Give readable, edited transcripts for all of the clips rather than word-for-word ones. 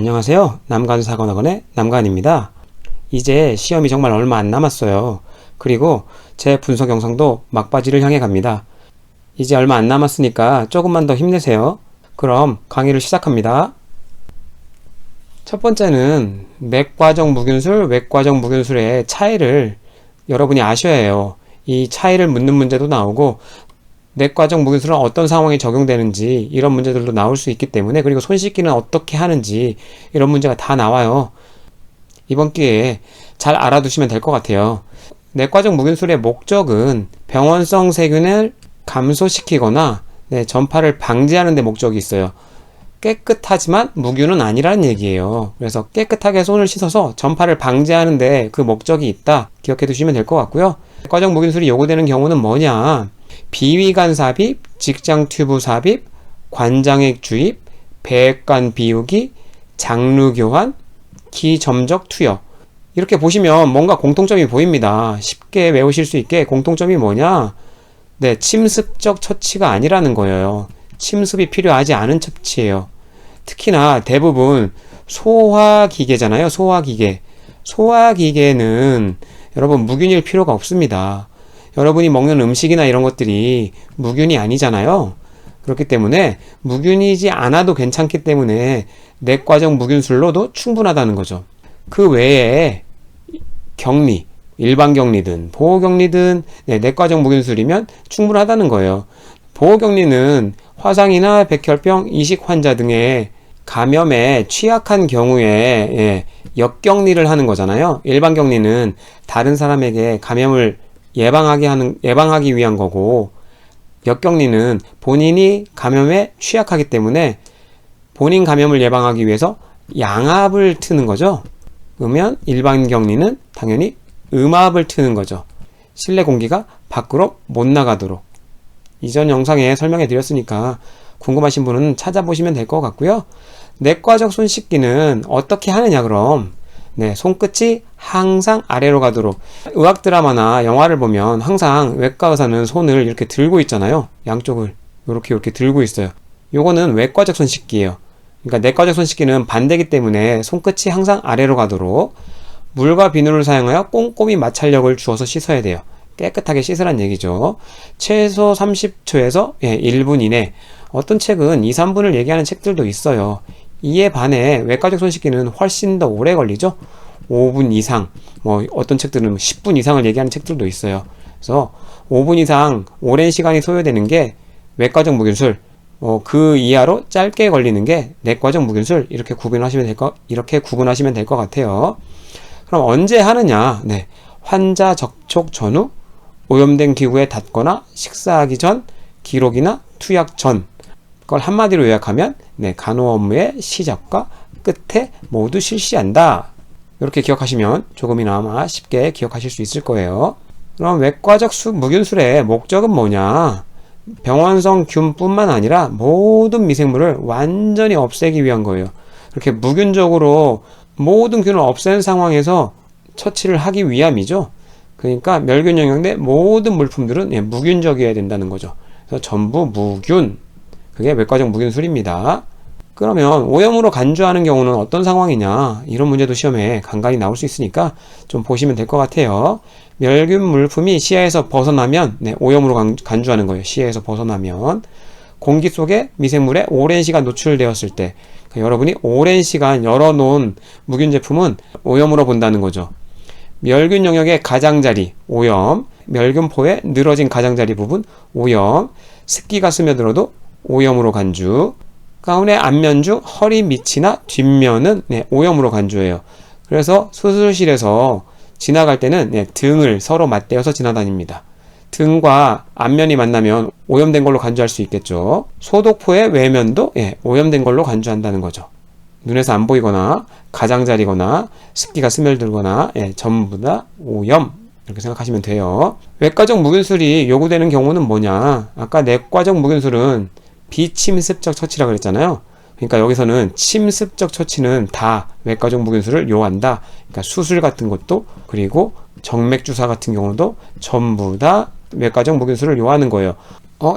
안녕하세요. 남간사관학원의 남간입니다. 이제 시험이 정말 얼마 안 남았어요. 그리고 제 분석 영상도 막바지를 향해 갑니다. 이제 얼마 안 남았으니까 조금만 더 힘내세요. 그럼 강의를 시작합니다. 첫 번째는 내과적 무균술, 외과적 무균술의 차이를 여러분이 아셔야 해요. 이 차이를 묻는 문제도 나오고 내과적 무균술은 어떤 상황에 적용되는지 이런 문제들도 나올 수 있기 때문에, 그리고 손 씻기는 어떻게 하는지 이런 문제가 다 나와요. 이번 기회에 잘 알아두시면 될 것 같아요. 내과적 무균술의 목적은 병원성 세균을 감소시키거나 전파를 방지하는 데 목적이 있어요. 깨끗하지만 무균은 아니라는 얘기예요. 그래서 깨끗하게 손을 씻어서 전파를 방지하는 데 그 목적이 있다 기억해 두시면 될 것 같고요. 내과적 무균술이 요구되는 경우는 뭐냐? 비위관 삽입, 직장 튜브 삽입, 관장액 주입, 배액관 비우기, 장루 교환, 기점적 투여. 이렇게 보시면 뭔가 공통점이 보입니다. 쉽게 외우실 수 있게 공통점이 뭐냐? 침습적 처치가 아니라는 거예요. 침습이 필요하지 않은 처치예요. 특히나 대부분 소화기계잖아요. 소화기계. 소화기계는 여러분 무균일 필요가 없습니다. 여러분이 먹는 음식이나 이런 것들이 무균이 아니잖아요. 그렇기 때문에 무균이지 않아도 괜찮기 때문에 내과적 무균술로도 충분하다는 거죠. 그 외에 격리, 일반 격리든 보호격리든 내과적 무균술이면 충분하다는 거예요. 보호격리는 화상이나 백혈병, 이식 환자 등의 감염에 취약한 경우에 역격리를 하는 거잖아요. 일반 격리는 다른 사람에게 감염을 예방하기 위한 거고, 역격리는 본인이 감염에 취약하기 때문에 본인 감염을 예방하기 위해서 양압을 트는 거죠. 그러면 일반 격리는 당연히 음압을 트는 거죠. 실내 공기가 밖으로 못 나가도록. 이전 영상에 설명해 드렸으니까 궁금하신 분은 찾아보시면 될 것 같고요. 내과적 손 씻기는 어떻게 하느냐 그럼? 손끝이 항상 아래로 가도록. 의학 드라마나 영화를 보면 항상 외과 의사는 손을 이렇게 들고 있잖아요. 양쪽을 이렇게 들고 있어요. 요거는 외과적 손 씻기예요. 그러니까 내과적 손 씻기는 반대이기 때문에 손끝이 항상 아래로 가도록 물과 비누를 사용하여 꼼꼼히 마찰력을 주어서 씻어야 돼요. 깨끗하게 씻으란 얘기죠. 최소 30초에서 1분 이내. 어떤 책은 2, 3분을 얘기하는 책들도 있어요. 이에 반해 외과적 손 씻기는 훨씬 더 오래 걸리죠. 5분 이상, 어떤 책들은 10분 이상을 얘기하는 책들도 있어요. 그래서 5분 이상 오랜 시간이 소요되는 게 외과적 무균술, 그 이하로 짧게 걸리는 게 내과적 무균술, 이렇게 구분하시면 될 것 같아요. 그럼 언제 하느냐? 환자 접촉 전후, 오염된 기구에 닿거나 식사하기 전, 기록이나 투약 전. 그걸 한마디로 요약하면 간호 업무의 시작과 끝에 모두 실시한다. 이렇게 기억하시면 조금이나마 쉽게 기억하실 수 있을 거예요. 그럼 외과적 무균술의 목적은 뭐냐? 병원성 균뿐만 아니라 모든 미생물을 완전히 없애기 위한 거예요. 그렇게 무균적으로 모든 균을 없애는 상황에서 처치를 하기 위함이죠. 그러니까 멸균 영역 내 모든 물품들은 무균적이어야 된다는 거죠. 그래서 전부 무균. 그게 외과적 무균술입니다. 그러면 오염으로 간주하는 경우는 어떤 상황이냐? 이런 문제도 시험에 간간히 나올 수 있으니까 좀 보시면 될 것 같아요. 멸균 물품이 시야에서 벗어나면 오염으로 간주하는 거예요. 시야에서 벗어나면. 공기 속에 미생물에 오랜 시간 노출되었을 때, 그러니까 여러분이 오랜 시간 열어놓은 무균 제품은 오염으로 본다는 거죠. 멸균 영역의 가장자리, 오염. 멸균포의 늘어진 가장자리 부분, 오염. 습기가 스며들어도 오염으로 간주. 가운의 앞면 중 허리 밑이나 뒷면은 오염으로 간주해요. 그래서 수술실에서 지나갈 때는 등을 서로 맞대어서 지나다닙니다. 등과 앞면이 만나면 오염된 걸로 간주할 수 있겠죠. 소독포의 외면도 오염된 걸로 간주한다는 거죠. 눈에서 안 보이거나 가장자리거나 습기가 스며들거나 전부 다 오염, 이렇게 생각하시면 돼요. 외과적 무균술이 요구되는 경우는 뭐냐? 아까 내과적 무균술은 비침습적 처치라고 그랬잖아요. 그러니까 여기서는 침습적 처치는 다 외과적 무균술을 요한다. 그러니까 수술 같은 것도, 그리고 정맥 주사 같은 경우도 전부 다 외과적 무균술을 요하는 거예요.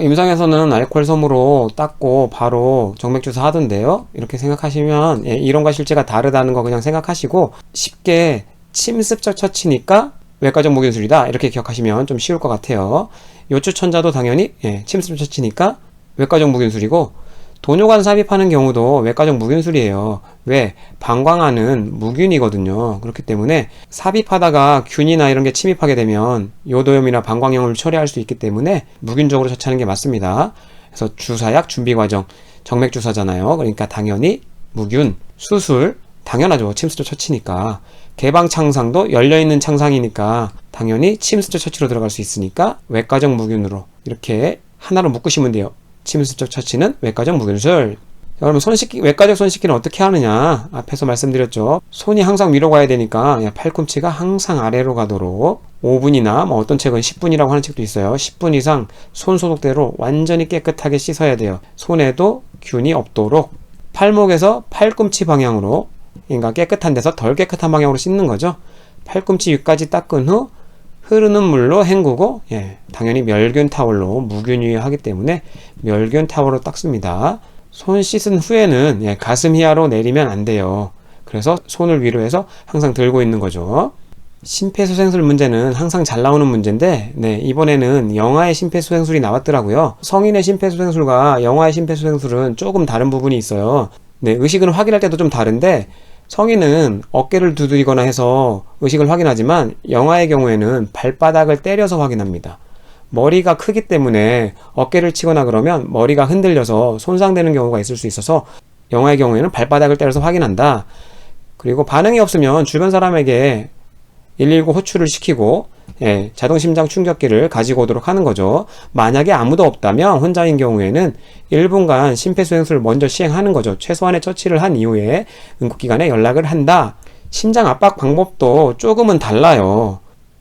임상에서는 알코올 솜으로 닦고 바로 정맥주사 하던데요. 이렇게 생각하시면 이론과 실제가 다르다는 거 그냥 생각하시고 쉽게 침습적 처치니까 외과적 무균술이다 이렇게 기억하시면 좀 쉬울 것 같아요. 요추천자도 당연히 침습적 처치니까 외과적 무균술이고 도뇨관 삽입하는 경우도 외과적 무균술이에요. 왜? 방광안은 무균이거든요. 그렇기 때문에 삽입하다가 균이나 이런 게 침입하게 되면 요도염이나 방광염을 처리할 수 있기 때문에 무균적으로 처치하는 게 맞습니다. 그래서 주사약 준비 과정, 정맥 주사잖아요. 그러니까 당연히 무균, 수술, 당연하죠. 침수적 처치니까. 개방 창상도 열려있는 창상이니까 당연히 침수적 처치로 들어갈 수 있으니까 외과적 무균으로 이렇게 하나로 묶으시면 돼요. 침수적 처치는 외과적 무균술. 그러면 외과적 손 씻기는 어떻게 하느냐? 앞에서 말씀드렸죠. 손이 항상 위로 가야 되니까 팔꿈치가 항상 아래로 가도록 5분이나 어떤 책은 10분이라고 하는 책도 있어요. 10분 이상 손 소독대로 완전히 깨끗하게 씻어야 돼요. 손에도 균이 없도록 팔목에서 팔꿈치 방향으로, 그러니까 깨끗한 데서 덜 깨끗한 방향으로 씻는 거죠. 팔꿈치 위까지 닦은 후 흐르는 물로 헹구고 당연히 멸균 타월로 무균유하기 때문에 멸균 타월로 닦습니다. 손 씻은 후에는 가슴 이하로 내리면 안 돼요. 그래서 손을 위로 해서 항상 들고 있는 거죠. 심폐소생술 문제는 항상 잘 나오는 문제인데 이번에는 영아의 심폐소생술이 나왔더라고요. 성인의 심폐소생술과 영아의 심폐소생술은 조금 다른 부분이 있어요. 의식은 확인할 때도 좀 다른데 성인은 어깨를 두드리거나 해서 의식을 확인하지만 영아의 경우에는 발바닥을 때려서 확인합니다. 머리가 크기 때문에 어깨를 치거나 그러면 머리가 흔들려서 손상되는 경우가 있을 수 있어서 영아의 경우에는 발바닥을 때려서 확인한다. 그리고 반응이 없으면 주변 사람에게 119 호출을 시키고 자동심장 충격기를 가지고 오도록 하는 거죠. 만약에 아무도 없다면 혼자인 경우에는 1분간 심폐소생술을 먼저 시행하는 거죠. 최소한의 처치를 한 이후에 응급기관에 연락을 한다. 심장 압박 방법도 조금은 달라요.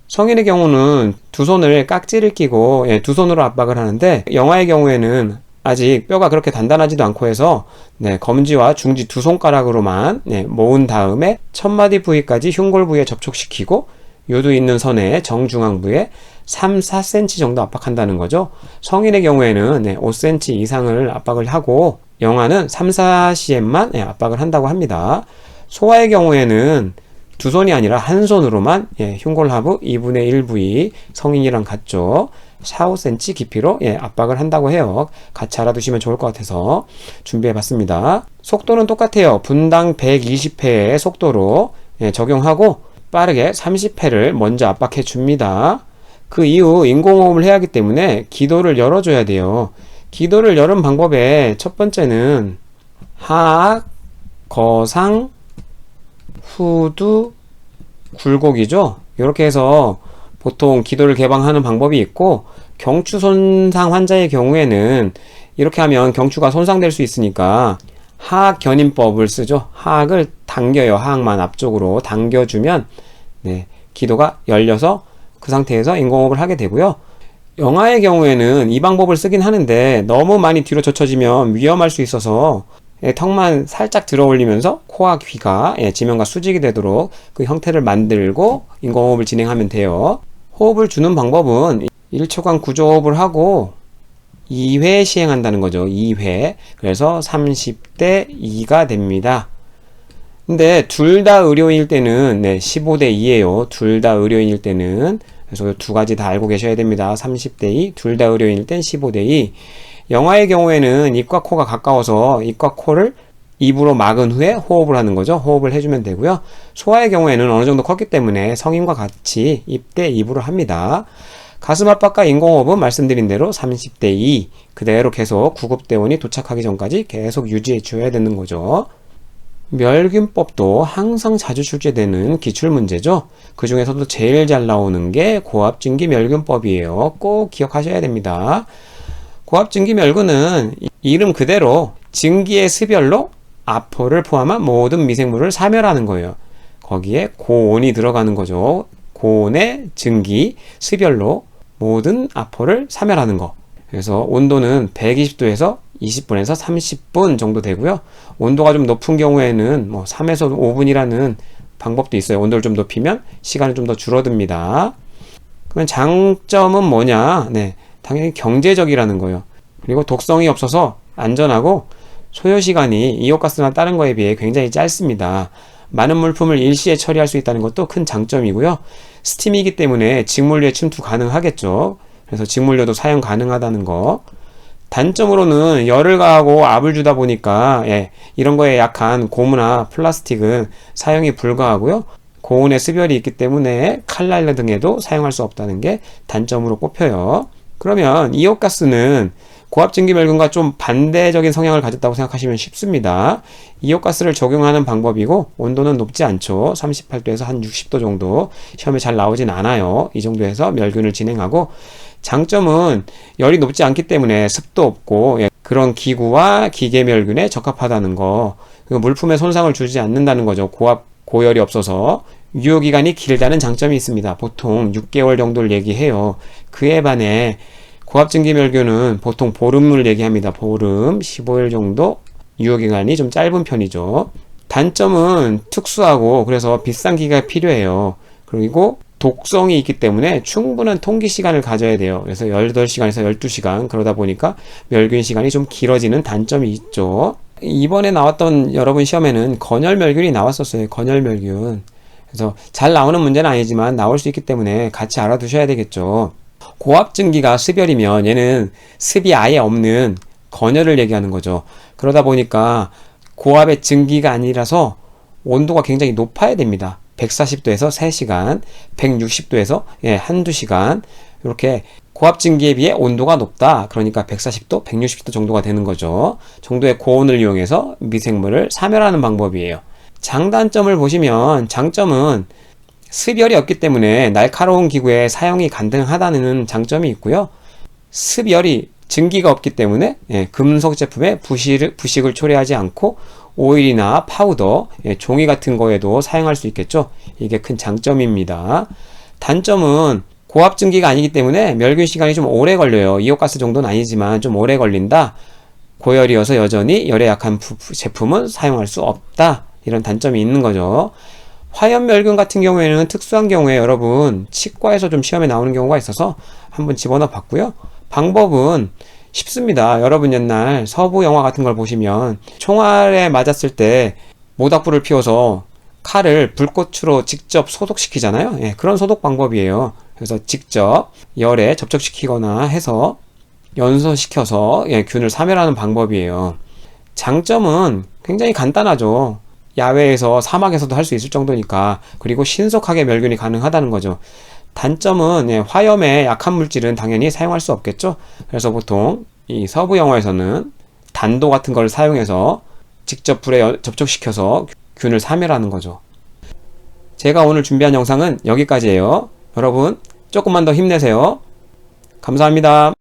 성인의 경우는 두 손을 깍지를 끼고 두 손으로 압박을 하는데 영아의 경우에는 아직 뼈가 그렇게 단단하지도 않고 해서 검지와 중지 두 손가락으로만 모은 다음에 첫마디 부위까지 흉골 부위에 접촉시키고 요도 있는 선의 정중앙부에 3, 4cm 정도 압박한다는 거죠. 성인의 경우에는 5cm 이상을 압박을 하고 영아는 3, 4cm만 압박을 한다고 합니다. 소아의 경우에는 두 손이 아니라 한 손으로만 흉골 하부 2분의 1 부위 성인이랑 같죠. 4, 5cm 깊이로 압박을 한다고 해요. 같이 알아두시면 좋을 것 같아서 준비해봤습니다. 속도는 똑같아요. 분당 120회의 속도로 적용하고 빠르게 30회를 먼저 압박해 줍니다. 그 이후 인공호흡을 해야 하기 때문에 기도를 열어줘야 돼요. 기도를 여는 방법의 첫 번째는 하악, 거상, 후두, 굴곡이죠. 이렇게 해서 보통 기도를 개방하는 방법이 있고 경추 손상 환자의 경우에는 이렇게 하면 경추가 손상될 수 있으니까 하악 견인법을 쓰죠. 하악을 당겨요. 하악만 앞쪽으로 당겨주면 기도가 열려서 그 상태에서 인공호흡을 하게 되고요. 영아의 경우에는 이 방법을 쓰긴 하는데 너무 많이 뒤로 젖혀지면 위험할 수 있어서 턱만 살짝 들어 올리면서 코와 귀가 지면과 수직이 되도록 그 형태를 만들고 인공호흡을 진행하면 돼요. 호흡을 주는 방법은 1초간 구조호흡을 하고 2회 시행한다는 거죠. 2회. 그래서 30대 2가 됩니다. 근데 둘 다 의료인일 때는 15대 2예요. 둘 다 의료인일 때는. 그래서 두 가지 다 알고 계셔야 됩니다. 30대 2, 둘 다 의료인일 땐 15대 2. 영아의 경우에는 입과 코가 가까워서 입과 코를 입으로 막은 후에 호흡을 하는 거죠. 호흡을 해주면 되고요. 소아의 경우에는 어느 정도 컸기 때문에 성인과 같이 입 대 입으로 합니다. 가슴 압박과 인공호흡은 말씀드린 대로 30대 2 그대로 계속 구급대원이 도착하기 전까지 계속 유지해 줘야 되는 거죠. 멸균법도 항상 자주 출제되는 기출문제죠. 그 중에서도 제일 잘 나오는 게 고압증기 멸균법이에요. 꼭 기억하셔야 됩니다. 고압증기 멸균은 이름 그대로 증기의 습열로 아포를 포함한 모든 미생물을 사멸하는 거예요. 거기에 고온이 들어가는 거죠. 고온의 증기, 습열로 모든 아포를 사멸하는 거. 그래서 온도는 120도에서 20분에서 30분 정도 되고요. 온도가 좀 높은 경우에는 3에서 5분이라는 방법도 있어요. 온도를 좀 높이면 시간이 좀 더 줄어듭니다. 그러면 장점은 뭐냐? 당연히 경제적이라는 거예요. 그리고 독성이 없어서 안전하고 소요시간이 이오가스나 다른 거에 비해 굉장히 짧습니다. 많은 물품을 일시에 처리할 수 있다는 것도 큰 장점이고요. 스팀이기 때문에 직물류에 침투 가능하겠죠. 그래서 직물류도 사용 가능하다는 거. 단점으로는 열을 가하고 압을 주다 보니까 이런 거에 약한 고무나 플라스틱은 사용이 불가하고요. 고온의 습열이 있기 때문에 칼날 등에도 사용할 수 없다는 게 단점으로 꼽혀요. 그러면 이옥가스는 고압증기멸균과 좀 반대적인 성향을 가졌다고 생각하시면 쉽습니다. 이옥가스를 적용하는 방법이고 온도는 높지 않죠. 38도에서 한 60도 정도. 시험에 잘 나오진 않아요. 이 정도에서 멸균을 진행하고, 장점은 열이 높지 않기 때문에 습도 없고 그런 기구와 기계 멸균에 적합하다는 거. 물품에 손상을 주지 않는다는 거죠. 고열이 없어서. 유효기간이 길다는 장점이 있습니다. 보통 6개월 정도를 얘기해요. 그에 반해 고압증기멸균은 보통 보름을 얘기합니다. 보름, 15일 정도. 유효기간이 좀 짧은 편이죠. 단점은 특수하고 그래서 비싼 기계가 필요해요. 그리고 독성이 있기 때문에 충분한 통기 시간을 가져야 돼요. 그래서 18시간에서 12시간, 그러다 보니까 멸균 시간이 좀 길어지는 단점이 있죠. 이번에 나왔던 여러분 시험에는 건열멸균이 나왔었어요. 건열멸균. 그래서 잘 나오는 문제는 아니지만 나올 수 있기 때문에 같이 알아두셔야 되겠죠. 고압증기가 습열이면 얘는 습이 아예 없는 건열을 얘기하는 거죠. 그러다 보니까 고압의 증기가 아니라서 온도가 굉장히 높아야 됩니다. 140도에서 3시간, 160도에서 한두 시간. 이렇게 고압증기에 비해 온도가 높다. 그러니까 140도, 160도 정도가 되는 거죠. 정도의 고온을 이용해서 미생물을 사멸하는 방법이에요. 장단점을 보시면, 장점은 습열이 없기 때문에 날카로운 기구에 사용이 가능하다는 장점이 있고요. 습열이 증기가 없기 때문에 금속 제품에 부식을 초래하지 않고 오일이나 파우더, 종이 같은 거에도 사용할 수 있겠죠. 이게 큰 장점입니다. 단점은 고압증기가 아니기 때문에 멸균 시간이 좀 오래 걸려요. 이옥가스 정도는 아니지만 좀 오래 걸린다. 고열이어서 여전히 열에 약한 제품은 사용할 수 없다. 이런 단점이 있는 거죠. 화염멸균 같은 경우에는 특수한 경우에 여러분 치과에서 좀 시험에 나오는 경우가 있어서 한번 집어넣어 봤고요. 방법은 쉽습니다. 여러분 옛날 서부 영화 같은 걸 보시면 총알에 맞았을 때 모닥불을 피워서 칼을 불꽃으로 직접 소독시키잖아요. 그런 소독 방법이에요. 그래서 직접 열에 접촉시키거나 해서 연소시켜서 균을 사멸하는 방법이에요. 장점은 굉장히 간단하죠. 야외에서 사막에서도 할 수 있을 정도니까. 그리고 신속하게 멸균이 가능하다는 거죠. 단점은 화염에 약한 물질은 당연히 사용할 수 없겠죠. 그래서 보통 이 서부 영화에서는 단도 같은 걸 사용해서 직접 불에 접촉시켜서 균을 사멸하는 거죠. 제가 오늘 준비한 영상은 여기까지예요. 여러분 조금만 더 힘내세요. 감사합니다.